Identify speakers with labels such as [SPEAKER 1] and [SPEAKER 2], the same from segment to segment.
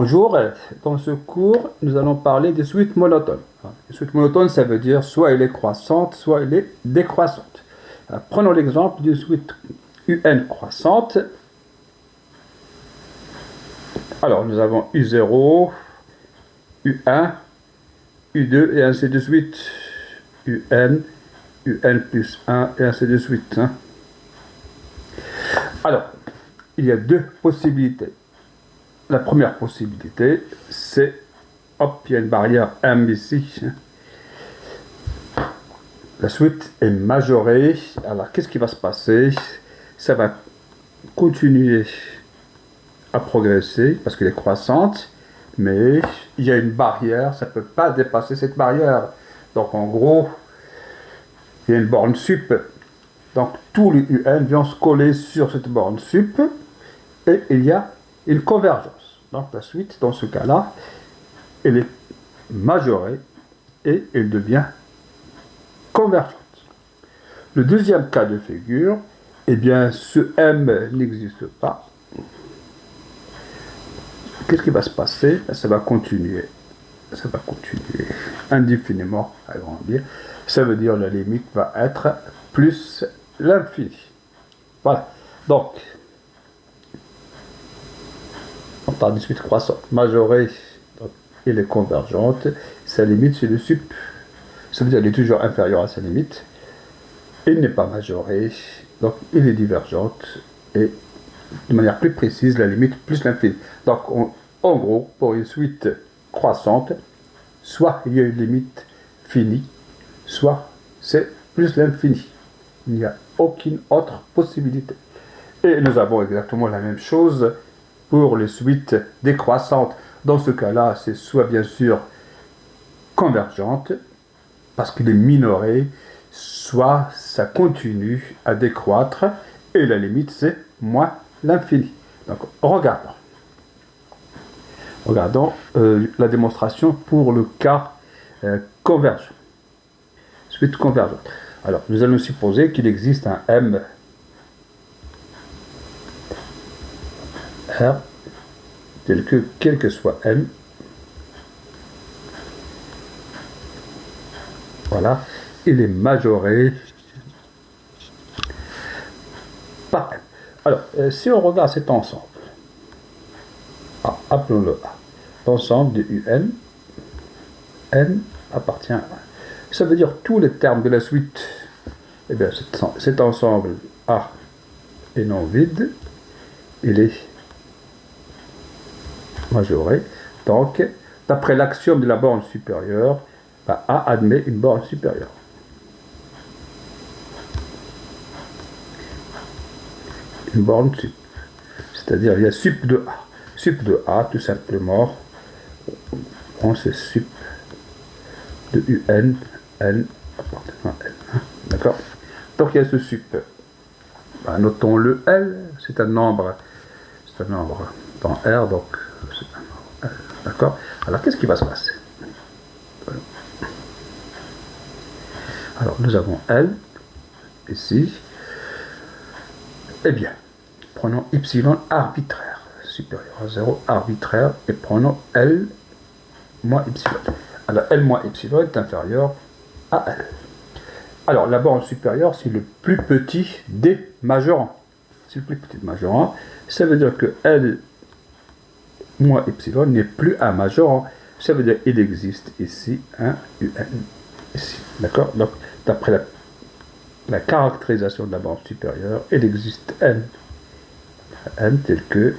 [SPEAKER 1] Bonjour, dans ce cours, nous allons parler des suites monotones. Les suites monotones, ça veut dire soit elle est croissante, soit elle est décroissante. Prenons l'exemple d'une suite UN croissante. Alors, nous avons U0, U1, U2 et ainsi de suite. UN, UN plus 1 et ainsi de suite. Alors, il y a deux possibilités. La première possibilité, c'est, hop, il y a une barrière M ici. La suite est majorée. Alors, qu'est-ce qui va se passer? Ça va continuer à progresser parce qu'elle est croissante, mais il y a une barrière, ça ne peut pas dépasser cette barrière. Donc, en gros, il y a une borne sup. Donc, tous les UN viennent se coller sur cette borne sup et il y a une convergence. Donc la suite, dans ce cas-là, elle est majorée et elle devient convergente. Le deuxième cas de figure, eh bien, ce M n'existe pas. Qu'est-ce qui va se passer? Ça va continuer. Ça va continuer indéfiniment à grandir. Ça veut dire que la limite va être plus l'infini. Voilà. Donc, on parle de suite croissante, majorée, donc elle est convergente, sa limite c'est le sup, ça veut dire qu'elle est toujours inférieure à sa limite, elle n'est pas majorée, donc elle est divergente, et de manière plus précise, la limite plus l'infini. Donc en gros, pour une suite croissante, soit il y a une limite finie, soit c'est plus l'infini. Il n'y a aucune autre possibilité. Et nous avons exactement la même chose pour les suites décroissantes. Dans ce cas-là, c'est soit bien sûr convergente, parce qu'il est minoré, soit ça continue à décroître, et la limite c'est moins l'infini. Donc regardons. Regardons la démonstration pour le cas convergent. Suite convergente. Alors, nous allons supposer qu'il existe un M R tel que, quel que soit M, voilà, il est majoré par M. Alors, si on regarde cet ensemble, appelons-le A, l'ensemble de UN, N appartient à 1. Ça veut dire tous les termes de la suite, eh bien, cet ensemble A est non vide, il est majoré. Donc, d'après l'axiome de la borne supérieure, A admet une borne supérieure. Une borne sup. C'est-à-dire, il y a sup de A. Sup de A, tout simplement, on sait sup de UN, N appartenant à N. D'accord? Donc, il y a ce sup. Notons le L, c'est un nombre dans R, donc c'est un nombre L. D'accord? Alors, qu'est-ce qui va se passer? Alors, nous avons L, ici. Eh bien, prenons Y arbitraire, supérieur à 0, arbitraire, et prenons L moins Y. Alors, L moins Y est inférieur à L. Alors, la borne supérieure, c'est le plus petit des majorants. C'est le plus petit des majorants. Ça veut dire que L moins Y n'est plus un majorant. Ça veut dire qu'il existe ici un UN. Ici. D'accord? Donc, d'après la caractérisation de la borne supérieure, il existe N. N tel que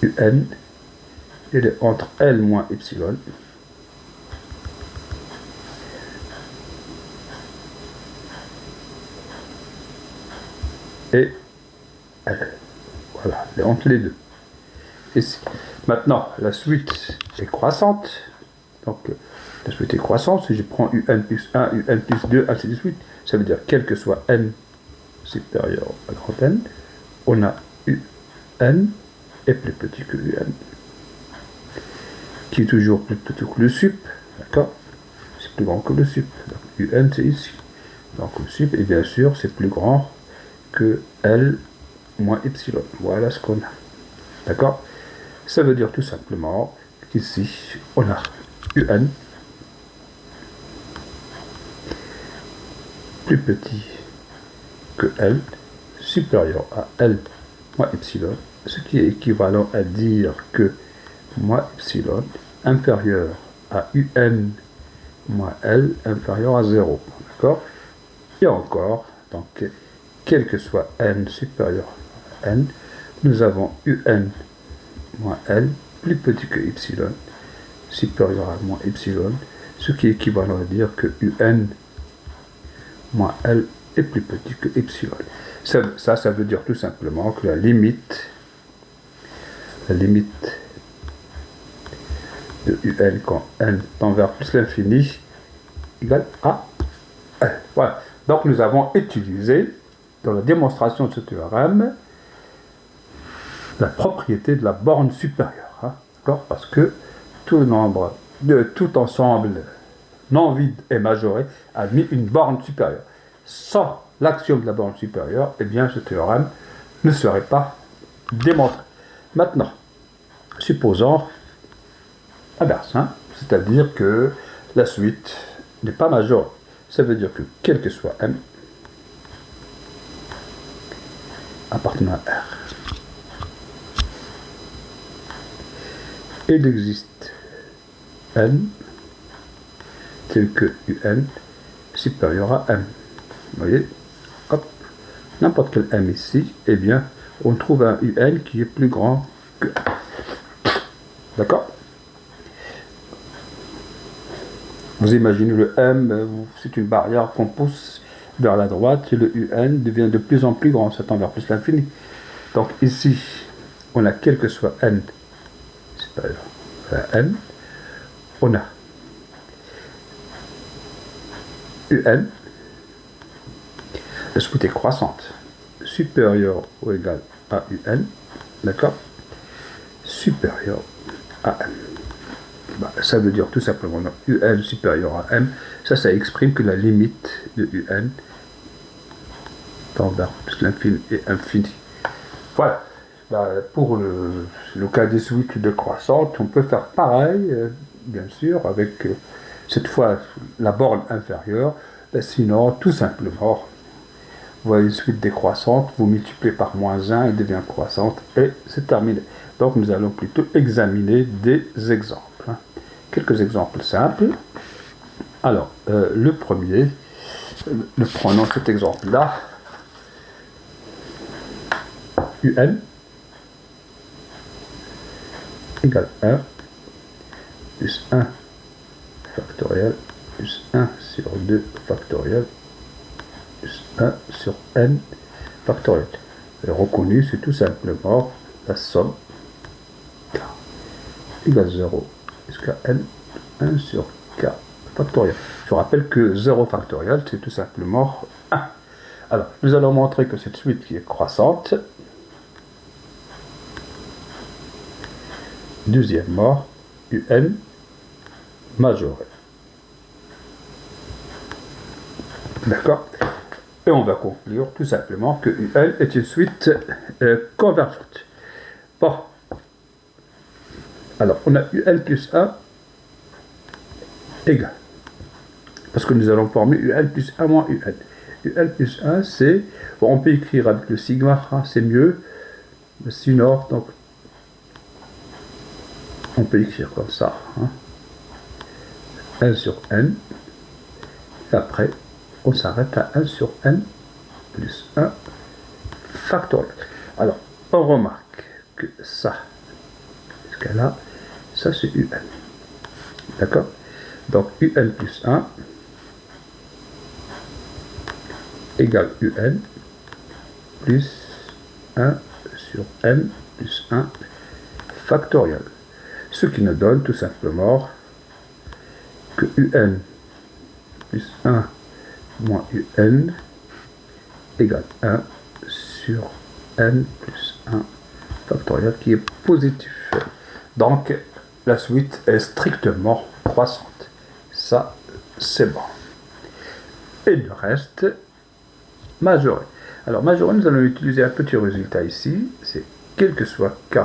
[SPEAKER 1] UN, il est entre L moins Y et L. Voilà, il est entre les deux. Ici. Maintenant, la suite est croissante. Donc, la suite est croissante. Si je prends UN plus 1, UN plus 2, ainsi de suite, ça veut dire quel que soit N supérieur à grand N, on a UN est plus petit que UN, qui est toujours plus petit que le sup, d'accord? C'est plus grand que le sup. Donc, UN, c'est ici. Donc, le sup, et bien sûr, c'est plus grand que L moins Y. Voilà ce qu'on a. D'accord? Ça veut dire tout simplement qu'ici, on a un plus petit que L, supérieur à L moins epsilon, ce qui est équivalent à dire que moins epsilon inférieur à un moins L inférieur à 0. D'accord? Et encore, donc, quel que soit n supérieur à n, nous avons un moins L plus petit que epsilon, supérieur à moins epsilon, ce qui est équivalent à dire que un moins L est plus petit que epsilon. Ça veut dire tout simplement que la limite de un quand n tend vers plus l'infini égale à 1. Voilà. Donc nous avons utilisé dans la démonstration de ce théorème la propriété de la borne supérieure. Hein, parce que tout nombre de tout ensemble non vide et majoré a mis une borne supérieure. Sans l'axiome de la borne supérieure, eh bien ce théorème ne serait pas démontré. Maintenant, supposons inverse, hein, c'est-à-dire que la suite n'est pas majorée. Ça veut dire que quel que soit m appartenant à R, il existe n tel que un supérieur à m. Vous voyez, hop, n'importe quel m ici, eh bien, on trouve un un qui est plus grand que 1. D'accord? Vous imaginez le m, c'est une barrière qu'on pousse vers la droite, et le un devient de plus en plus grand, ça tend vers plus l'infini. Donc ici, on a quel que soit n supérieur à n, on a un, la suite est croissante, supérieure ou égale à un, d'accord, supérieur à m. Bah, ça veut dire tout simplement un supérieur à m, ça exprime que la limite de un tend vers plus l'infini et infini. Voilà. Bah, pour le cas des suites décroissantes, on peut faire pareil, bien sûr, avec cette fois la borne inférieure. Bah, sinon, tout simplement, vous voyez une suite décroissante, vous multipliez par moins 1, elle devient croissante, et c'est terminé. Donc nous allons plutôt examiner des exemples. Hein. Quelques exemples simples. Alors, le premier, nous prenons cet exemple-là. Un égale 1 plus 1 factoriel plus 1 sur 2 factoriel plus 1 sur n factoriel. Et reconnu, c'est tout simplement la somme k égale 0 jusqu'à n 1 sur k factoriel. Je rappelle que 0 factoriel, c'est tout simplement 1. Alors, nous allons montrer que cette suite qui est croissante. Deuxièmement, un majoré. D'accord? Et on va conclure tout simplement que un est une suite convergente. Bon. Alors, on a un plus 1 égale. Parce que nous allons former un plus 1 moins un. Un plus 1, c'est... Bon, on peut écrire avec le sigma, hein, c'est mieux. Sinon, donc, on peut écrire comme ça. Hein. 1 sur n. Et après, on s'arrête à 1 sur n plus 1 factoriel. Alors, on remarque que ça, jusqu'à là, ça c'est un. D'accord? Donc, un plus 1 égale un plus 1 sur n plus 1 factoriel. Ce qui nous donne tout simplement que un plus 1 moins un égale 1 sur n plus 1 factoriel qui est positif. Donc, la suite est strictement croissante. Ça, c'est bon. Et le reste, majoré. Alors, majoré, nous allons utiliser un petit résultat ici. C'est quel que soit k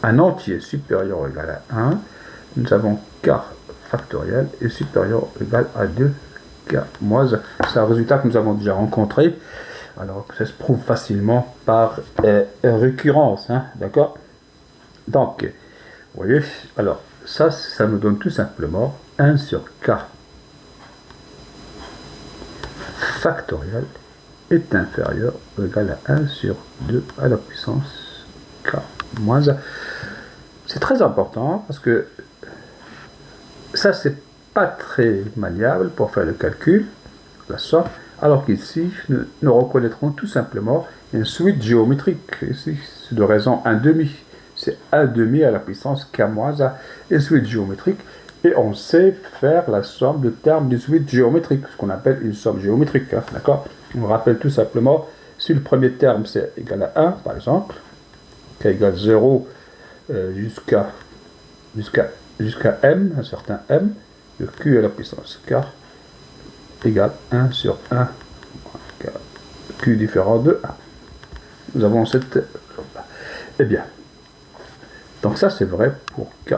[SPEAKER 1] un entier supérieur ou égal à 1, nous avons k factoriel est supérieur ou égal à 2k moins 1. C'est un résultat que nous avons déjà rencontré. Alors, ça se prouve facilement par récurrence, hein, d'accord? Donc, vous voyez, alors, ça nous donne tout simplement 1 sur k factoriel est inférieur ou égal à 1 sur 2 à la puissance k moins 1. C'est très important parce que ça, c'est pas très maniable pour faire le calcul, la somme, alors qu'ici, nous reconnaîtrons tout simplement une suite géométrique. Ici, c'est de raison 1 demi. C'est 1 demi à la puissance k moins 1, une suite géométrique. Et on sait faire la somme de termes d'une suite géométrique, ce qu'on appelle une somme géométrique. Hein, d'accord? On rappelle tout simplement, si le premier terme c'est égal à 1, par exemple, k égale 0 jusqu'à m, un certain m, de q à la puissance k égale 1 sur 1, q différent de 1. Nous avons cette... Eh bien, donc ça c'est vrai pour k.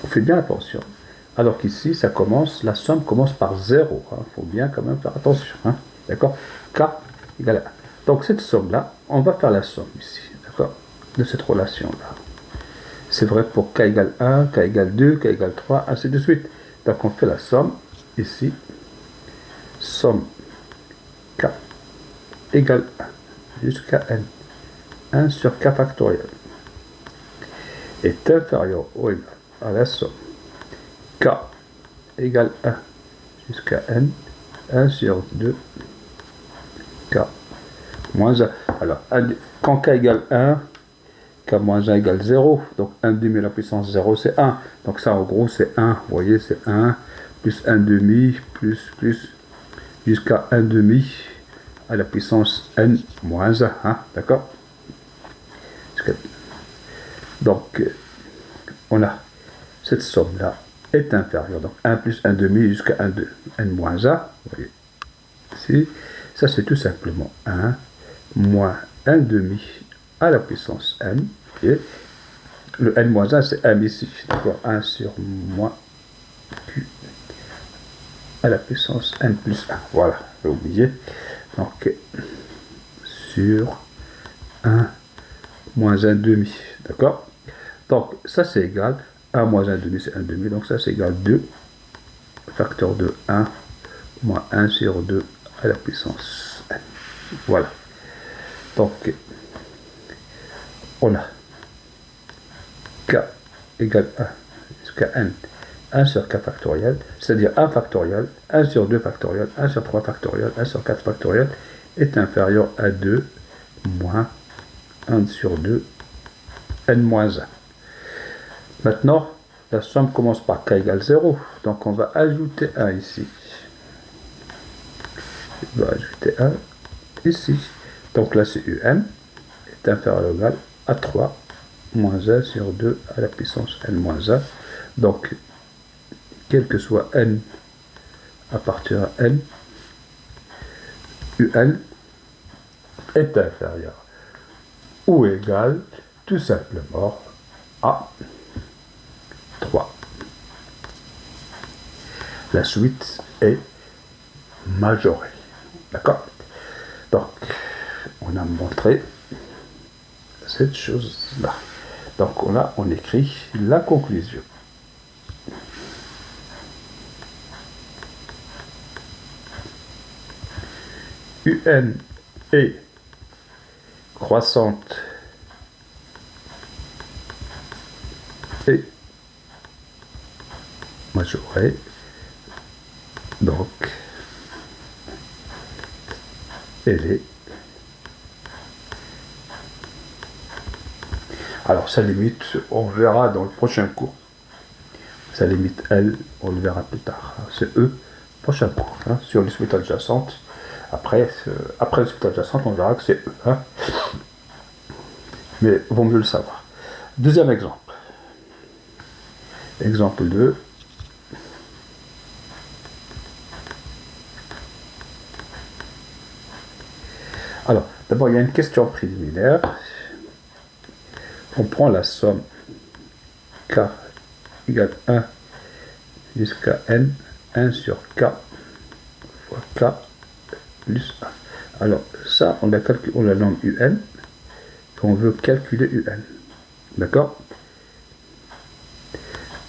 [SPEAKER 1] On fait bien attention. Alors qu'ici, ça commence, la somme commence par 0. Il faut bien quand même faire attention. Hein, d'accord? K égale à 1. Donc cette somme-là, on va faire la somme ici, d'accord? De cette relation-là. C'est vrai pour k égale 1, k égale 2, k égale 3, ainsi de suite. Donc on fait la somme ici. Somme k égale 1 jusqu'à n. 1 sur k factoriel est inférieur ou égal à la somme k égale 1 jusqu'à n, 1 sur 2 k moins 1. Alors, quand k égale 1, k moins 1 égale 0, donc 1 demi à la puissance 0, c'est 1. Donc ça, en gros, c'est 1. Vous voyez, c'est 1, plus 1 demi, plus, jusqu'à 1 demi à la puissance n moins 1. Hein, d'accord? Donc, on a cette somme-là est inférieure. Donc 1 plus 1 demi jusqu'à 1, 2, n moins 1. Vous voyez ici, ça c'est tout simplement 1 moins 1 demi à la puissance n. Et le n moins 1 c'est m ici. D'accord, 1 sur moins q à la puissance n plus 1. Voilà, j'ai oublié. Donc sur 1 moins 1 demi. D'accord? Donc ça c'est égal. 1 moins 1 demi, c'est 1 demi, donc ça c'est égal 2, facteur de 1, moins 1 sur 2 à la puissance n. Voilà. Donc, on a k égale 1 jusqu'à n, 1 sur k factoriel, c'est-à-dire 1 factoriel, 1 sur 2 factoriel, 1 sur 3 factoriel, 1 sur 4 factoriel, est inférieur à 2 moins 1 sur 2 n moins 1. Maintenant, la somme commence par k égale 0, donc on va ajouter 1 ici. Je vais ajouter 1 ici. Donc là, c'est un est inférieur ou égal à 3 moins 1 sur 2 à la puissance n moins 1. Donc, quel que soit n appartient à n, un est inférieur ou égal tout simplement à 3. La suite est majorée. D'accord? Donc, on a montré cette chose-là. Donc, on écrit la conclusion. UN est croissante et majorée. Donc, elle est. Alors, sa limite, on verra dans le prochain cours. Sa limite, L, on le verra plus tard. C'est E, prochain cours, hein, sur les suites adjacentes. Après les suites adjacentes, on verra que c'est E. Hein. Mais vaut mieux le savoir. Deuxième exemple. Exemple 2. Alors, d'abord, il y a une question préliminaire. on prend la somme k égale 1 jusqu'à n, 1 sur k fois k plus 1. Alors ça, on la nomme un, on veut calculer un. D'accord?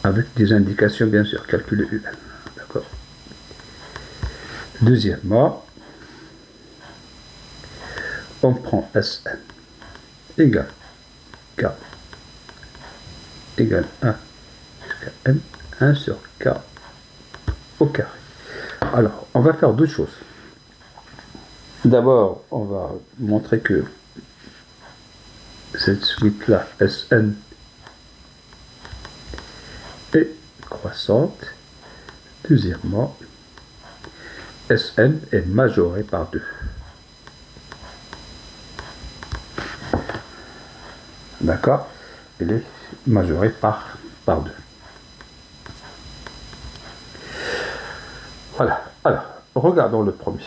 [SPEAKER 1] Avec des indications, bien sûr, calculer un. D'accord? Deuxièmement, on prend Sn égale k égale 1 jusqu'à n, 1 sur k au carré. Alors, on va faire deux choses. D'abord, on va montrer que cette suite-là, Sn, est croissante. Deuxièmement, Sn est majoré par 2. D'accord? Il est majoré par 2. Voilà. Alors, regardons le premier.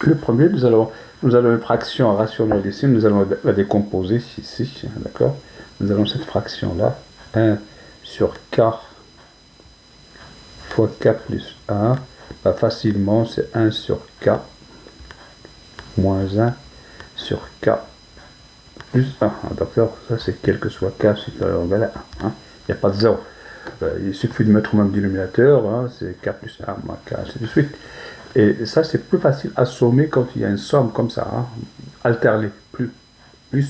[SPEAKER 1] Le premier, nous allons une fraction rationnelle ici, nous allons la décomposer ici, d'accord? Nous allons cette fraction-là, 1 sur k fois k plus 1, bah facilement c'est 1 sur k moins 1 sur k plus 1. D'accord? Ça c'est quel que soit k supérieur ou égal à 1. Hein? Il n'y a pas de 0. Il suffit de mettre au même dénominateur, hein, c'est k plus 1 moins k, ainsi de suite. Et ça, c'est plus facile à sommer quand il y a une somme comme ça, hein, alternée, plus,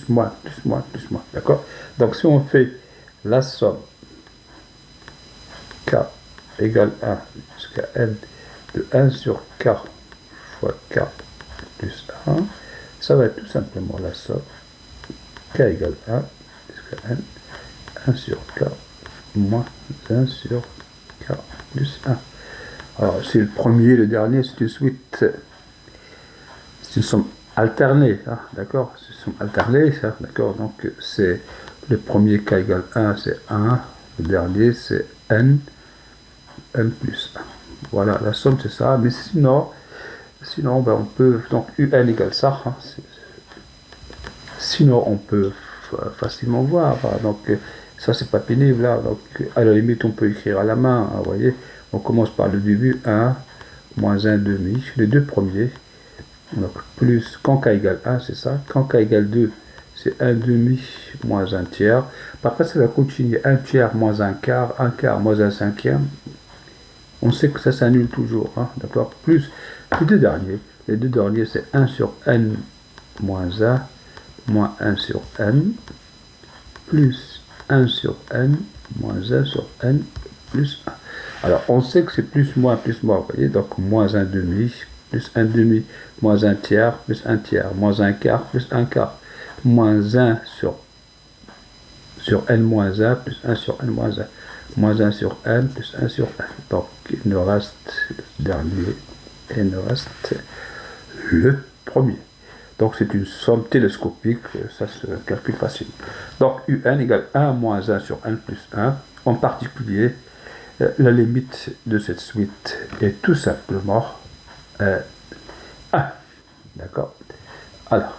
[SPEAKER 1] moins, d'accord? Donc, si on fait la somme k égale 1 jusqu'à n de 1 sur k fois k plus 1, ça va être tout simplement la somme k égale 1 jusqu'à n, 1 sur k moins 1 sur k plus 1. Alors, c'est le premier et le dernier, c'est une suite, c'est une somme alternée, hein, d'accord? C'est une somme alternée, ça, d'accord? Donc, c'est le premier k égale 1, c'est 1, le dernier, c'est n plus 1. Voilà, la somme, c'est ça, mais sinon ben, on peut, donc un égale ça, hein, sinon on peut facilement voir, hein, donc ça, c'est pas pénible, là, donc à la limite, on peut écrire à la main, hein, vous voyez? On commence par le début, 1, moins 1 demi, les deux premiers. Donc, plus, quand k égale 1, c'est ça. Quand k égale 2, c'est 1 demi moins 1 tiers. Après, ça va continuer 1 tiers moins 1 quart moins 1 cinquième. On sait que ça s'annule toujours, hein, d'accord? Plus les deux derniers. Les deux derniers, c'est 1 sur n moins 1 moins 1 sur n plus 1 sur n moins 1 sur n plus 1. Alors, on sait que c'est plus, vous voyez, donc moins 1 demi, plus 1 demi, moins 1 tiers, plus 1 tiers, moins 1 quart, plus 1 quart, moins 1 sur n moins 1, plus 1 sur n moins 1, moins 1 sur n, plus 1 sur n. Donc, il nous reste le dernier, et il nous reste le premier. Donc, c'est une somme télescopique, ça se calcule facile. Donc, un égale 1 moins 1 sur n plus 1, en particulier, la limite de cette suite est tout simplement 1. D'accord? Alors,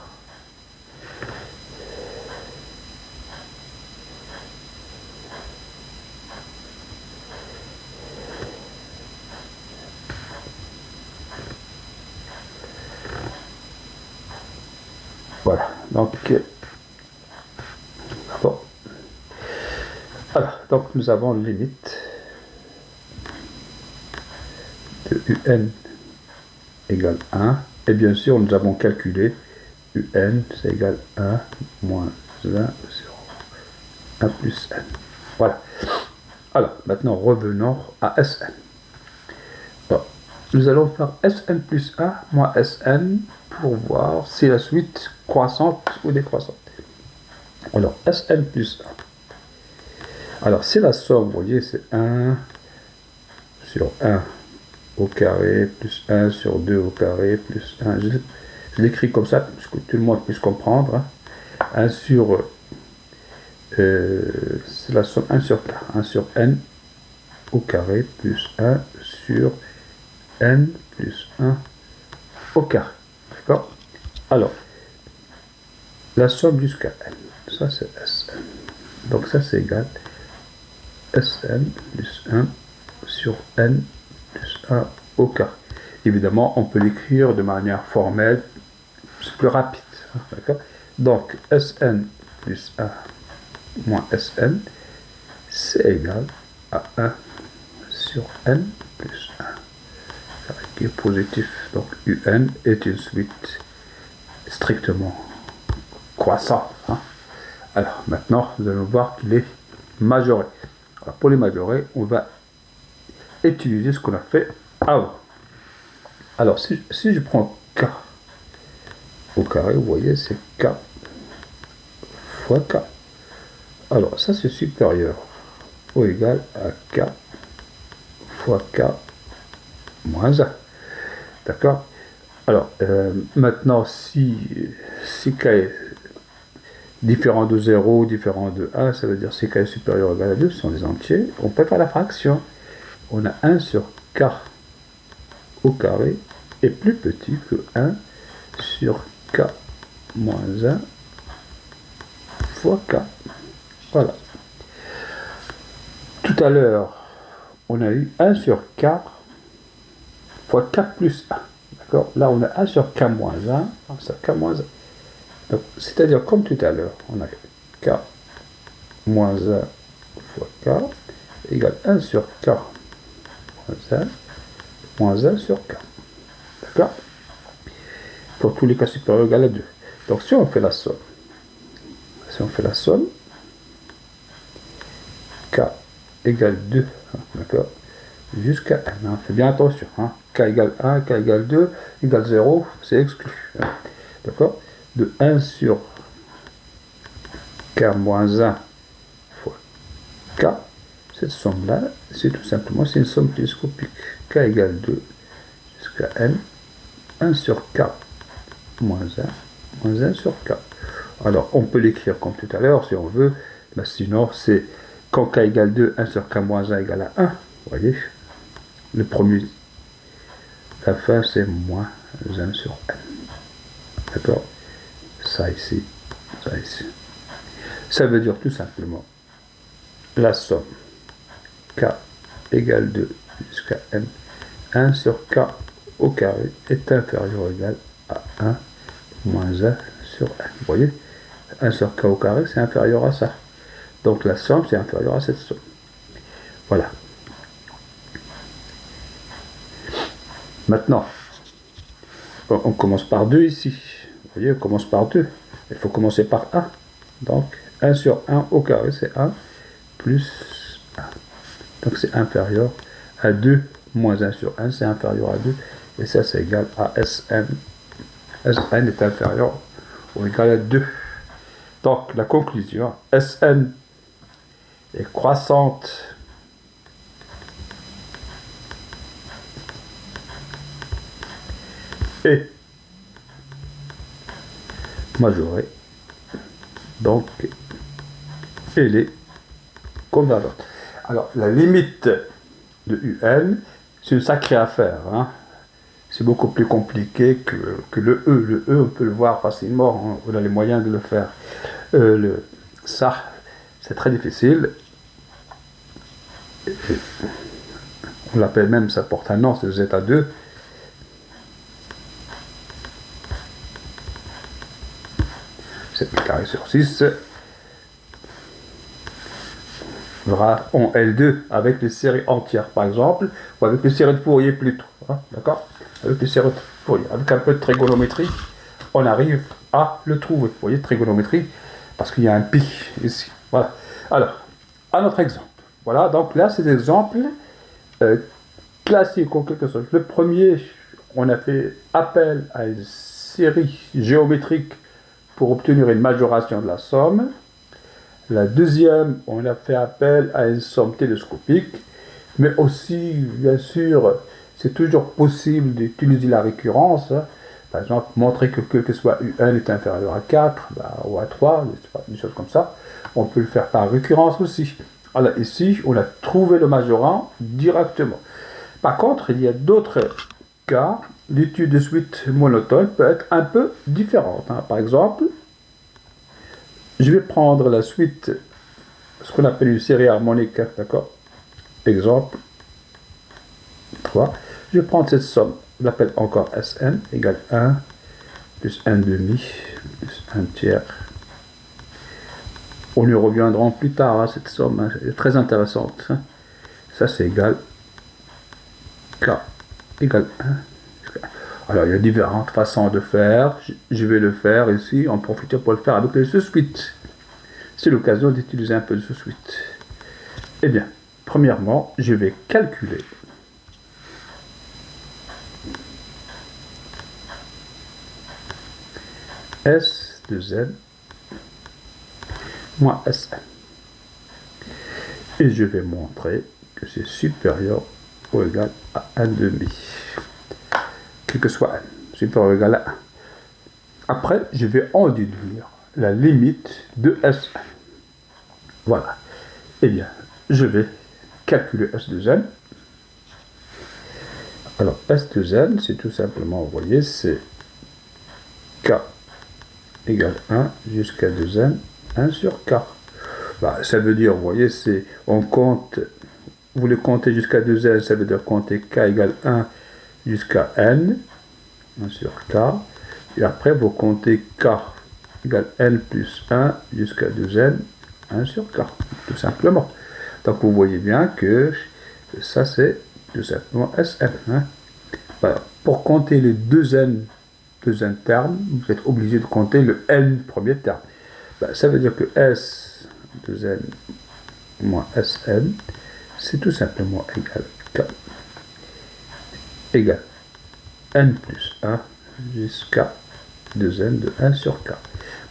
[SPEAKER 1] voilà. Donc, bon. Alors, donc nous avons une limite de un égale 1. Et bien sûr, nous avons calculé un, c'est égal 1 moins 1 sur 1 plus n. Voilà. Alors, maintenant, revenons à Sn. Bon. Nous allons faire Sn plus 1 moins Sn pour voir si la suite croissante ou décroissante. Alors, Sn plus 1. Alors, c'est la somme, vous voyez, c'est 1 sur 1 au carré, plus 1 sur 2 au carré, plus 1. Je l'écris comme ça, pour que tout le monde puisse comprendre. 1 sur... c'est la somme 1 sur k. 1 sur n au carré, plus 1 sur n plus 1 au carré. D'accord? Alors, la somme jusqu'à n. Ça, c'est Sn. Donc, ça, c'est égal Sn plus 1 sur n plus 1 au carré. Évidemment, on peut l'écrire de manière formelle, c'est plus rapide. D'accord? Donc, Sn plus 1 moins Sn, c'est égal à 1 sur n plus 1, qui est positif. Donc, Un est une suite strictement croissante. Alors, maintenant, nous allons voir qu'il est majoré. Alors, pour les majorer, on va utiliser ce qu'on a fait avant. Alors, si je prends k au carré, vous voyez, c'est k fois k. Alors, ça, c'est supérieur ou égal à k fois k moins 1. D'accord? Alors, maintenant, si k est différent de 0, différent de 1, ça veut dire si k est supérieur ou égal à 2, ce sont des entiers, on peut faire la fraction. On a 1 sur k au carré est plus petit que 1 sur k moins 1 fois k. Voilà. Tout à l'heure, on a eu 1 sur k fois k plus 1. D'accord? Là, on a 1 sur k moins 1 sur k moins 1. C'est-à-dire, comme tout à l'heure, on a k moins 1 fois k égale 1 sur k moins 1 sur k. D'accord? Pour tous les cas supérieurs égal à 2. Donc, si on fait la somme, k égale 2, d'accord, jusqu'à 1. Fais bien attention. K égale 1, k égale 2, égale 0, c'est exclu. D'accord? De 1 sur k moins 1 fois k, cette somme-là, c'est tout simplement une somme télescopique. K égale 2 jusqu'à n, 1 sur k moins 1 sur k. Alors, on peut l'écrire comme tout à l'heure, si on veut, mais sinon, c'est quand k égale 2, 1 sur k moins 1 égale à 1. Vous voyez? Le premier, la fin, c'est moins 1 sur n. D'accord? Ça ici, ça ici. Ça veut dire tout simplement la somme k égale 2 jusqu'à n, 1 sur k au carré est inférieur ou égal à 1 moins 1 sur n. Vous voyez? 1 sur k au carré, c'est inférieur à ça. Donc la somme, c'est inférieur à cette somme. Voilà. Maintenant, on commence par 2 ici. Vous voyez, on commence par 2. Il faut commencer par 1. Donc, 1 sur 1 au carré, c'est 1 plus 1. Donc, c'est inférieur à 2 moins 1 sur 1, c'est inférieur à 2. Et ça, c'est égal à Sn. Sn est inférieur ou égal à 2. Donc, la conclusion, Sn est croissante et majorée. Donc, elle est convergente. Alors, la limite de Un, c'est une sacrée affaire. C'est beaucoup plus compliqué que le E. Le E, on peut le voir facilement, on a les moyens de le faire. Ça, c'est très difficile. On l'appelle même, ça porte un nom, c'est Z2. C'est pi carré sur 6. En L2 avec les séries entières, par exemple, ou avec les séries de Fourier plutôt. D'accord? Avec les séries de Fourier. Avec un peu de trigonométrie, on arrive à le trouver. Vous voyez, trigonométrie, parce qu'il y a un pi ici. Voilà. Alors, un autre exemple. Voilà, donc là, c'est des exemples classiques en quelque sorte. Le premier, on a fait appel à une série géométrique pour obtenir une majoration de la somme. La deuxième, on a fait appel à une somme télescopique, mais aussi, bien sûr, c'est toujours possible d'utiliser la récurrence. Par exemple, montrer que quel que soit U1 est inférieur à 4 ou à 3, des choses comme ça. On peut le faire par récurrence aussi. Alors ici, on a trouvé le majorant directement. Par contre, il y a d'autres cas. L'étude de suite monotone peut être un peu différente. Par exemple, Je vais prendre la suite, ce qu'on appelle une série harmonique, d'accord? Exemple 3. Je vais prendre cette somme, je l'appelle encore Sn égale 1 plus 1 demi plus 1 tiers. On y reviendra plus tard à cette somme, hein, elle est très intéressante. Hein. Ça c'est égal K égale 1. Alors il y a différentes façons de faire. Je vais le faire ici, en profiter pour le faire avec les sous-suites. C'est l'occasion d'utiliser un peu de sous-suite. Eh bien, premièrement, je vais calculer S de Z moins Sn. Et je vais montrer que c'est supérieur ou égal à 1 demi. Quel que soit n, supérieur ou égal à 1. Après, je vais en déduire la limite de Sn. Voilà. Eh bien, je vais calculer S de Z. Alors, S de Z, c'est tout simplement, vous voyez, c'est K égale 1 jusqu'à 2n, 1 sur K. Bah, ça veut dire, vous voyez, c'est, on compte, vous voulez compter jusqu'à 2n, ça veut dire compter K égale 1 jusqu'à n, 1 sur K, et après vous comptez K égale n plus 1 jusqu'à 2n, 1 sur K, tout simplement. Donc vous voyez bien que ça c'est tout simplement Sn. Hein. Voilà. Pour compter les deux n termes, vous êtes obligé de compter le n premier terme. Ben, ça veut dire que S de n moins Sn, c'est tout simplement égal K égale n plus 1 jusqu'à 2n de 1 sur K.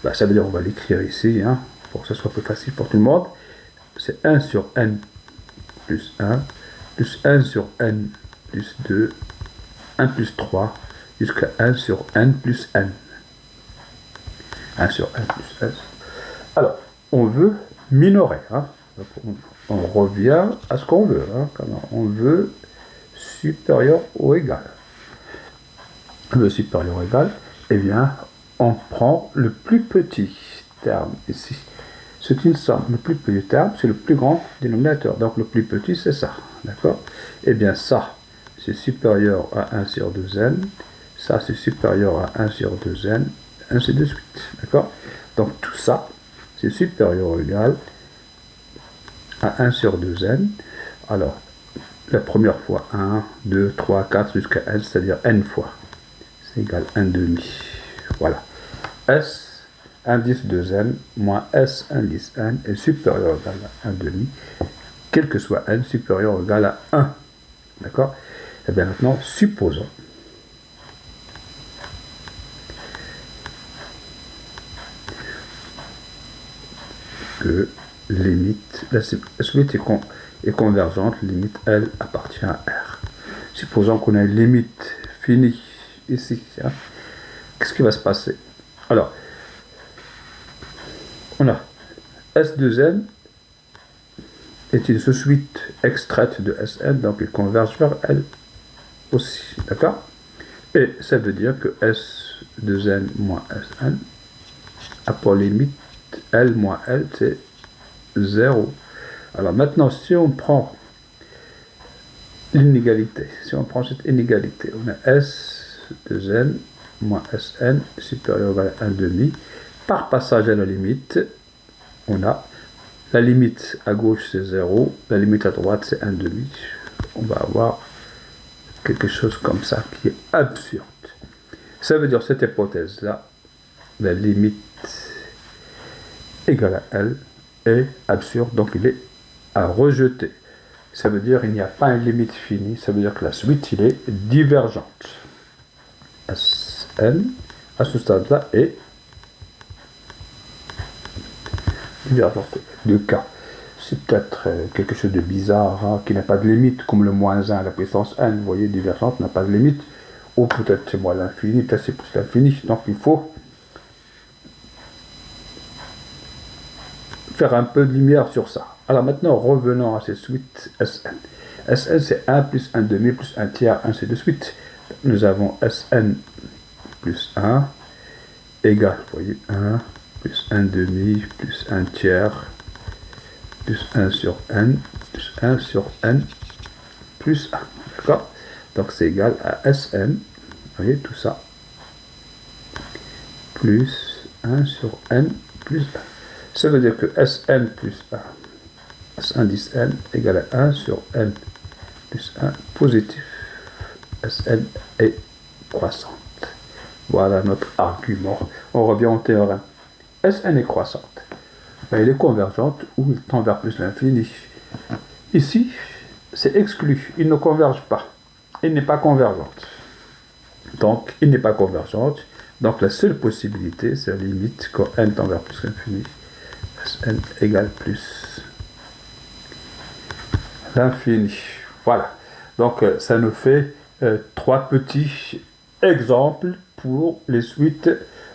[SPEAKER 1] Ben, ça veut dire, on va l'écrire ici, hein, pour que ce soit plus facile pour tout le monde. C'est 1 sur n plus 1, plus 1 sur n plus 2, 1 plus 3, jusqu'à 1 sur n plus n. 1 sur n plus n. Alors, on veut minorer. Hein. On revient à ce qu'on veut. Hein. On veut supérieur ou égal. On veut supérieur ou égal. Eh bien, on prend le plus petit terme ici. C'est une somme. Le plus petit terme, c'est le plus grand dénominateur. Donc, le plus petit, c'est ça. D'accord? Eh bien, ça, c'est supérieur à 1 sur 2n. Ça, c'est supérieur à 1 sur 2n, ainsi de suite. D'accord? Donc, tout ça, c'est supérieur ou égal à 1 sur 2n. Alors, la première fois, 1, 2, 3, 4, jusqu'à n, c'est-à-dire n fois. C'est égal à 1 demi. Voilà. S indice 2n moins S indice n est supérieur ou égal à 1 demi, quel que soit n supérieur ou égal à 1. D'accord? Et bien maintenant, supposons que limite, la suite est convergente, limite L appartient à R. Supposons qu'on a une limite finie ici. Hein. Qu'est-ce qui va se passer? Alors, on a S2n est une sous-suite extraite de Sn, donc il converge vers L aussi. D'accord? Et ça veut dire que S2n moins Sn a pour limite L moins L, c'est 0. Alors maintenant, si on prend l'inégalité, si on prend cette inégalité, on a S de n moins Sn supérieur à 1 demi. Par passage à la limite, on a la limite à gauche c'est 0, la limite à droite c'est 1 demi. On va avoir quelque chose comme ça qui est absurde. Ça veut dire cette hypothèse-là, la limite égale à L est absurde, donc il est à rejeter. Ça veut dire qu'il n'y a pas une limite finie, ça veut dire que la suite il est divergente. Sn, à ce stade-là, est divergente de K. C'est peut-être quelque chose de bizarre, hein, qui n'a pas de limite, comme le moins 1 à la puissance n, vous voyez, divergente n'a pas de limite, ou peut-être c'est moins l'infini, peut-être c'est plus l'infini, donc il faut faire un peu de lumière sur ça. Alors maintenant, revenons à cette suite Sn. Sn, c'est 1 plus 1 demi plus 1 tiers, ainsi de suite. Nous avons Sn plus 1 égale, vous voyez, 1 plus 1 demi, plus 1 tiers, plus 1 sur n, plus 1 sur n, plus 1. D'accord? Donc c'est égal à Sn, vous voyez tout ça, plus 1 sur n plus 1. Ça veut dire que Sn plus 1, S indice n égale à 1 sur n plus 1 positif. Sn est croissante. Voilà notre argument. On revient au théorème. Sn est croissante. Elle est convergente ou il tend vers plus l'infini. Ici, c'est exclu. Il ne converge pas. Il n'est pas convergente. Donc, il n'est pas convergente. Donc, la seule possibilité, c'est la limite quand n tend vers plus l'infini. Sn égale plus l'infini. Voilà. Donc, ça nous fait 3 petits exemples pour les suites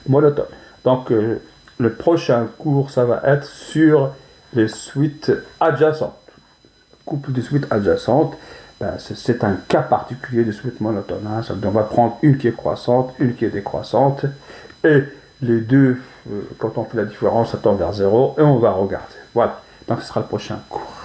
[SPEAKER 1] monotones. Donc, le prochain cours, ça va être sur les suites adjacentes. Couple de suites adjacentes, ben, c'est un cas particulier de suite monotone. Hein. On va prendre une qui est croissante, une qui est décroissante, et les deux, quand on fait la différence, ça tend vers 0, et on va regarder. Voilà, donc ce sera le prochain cours.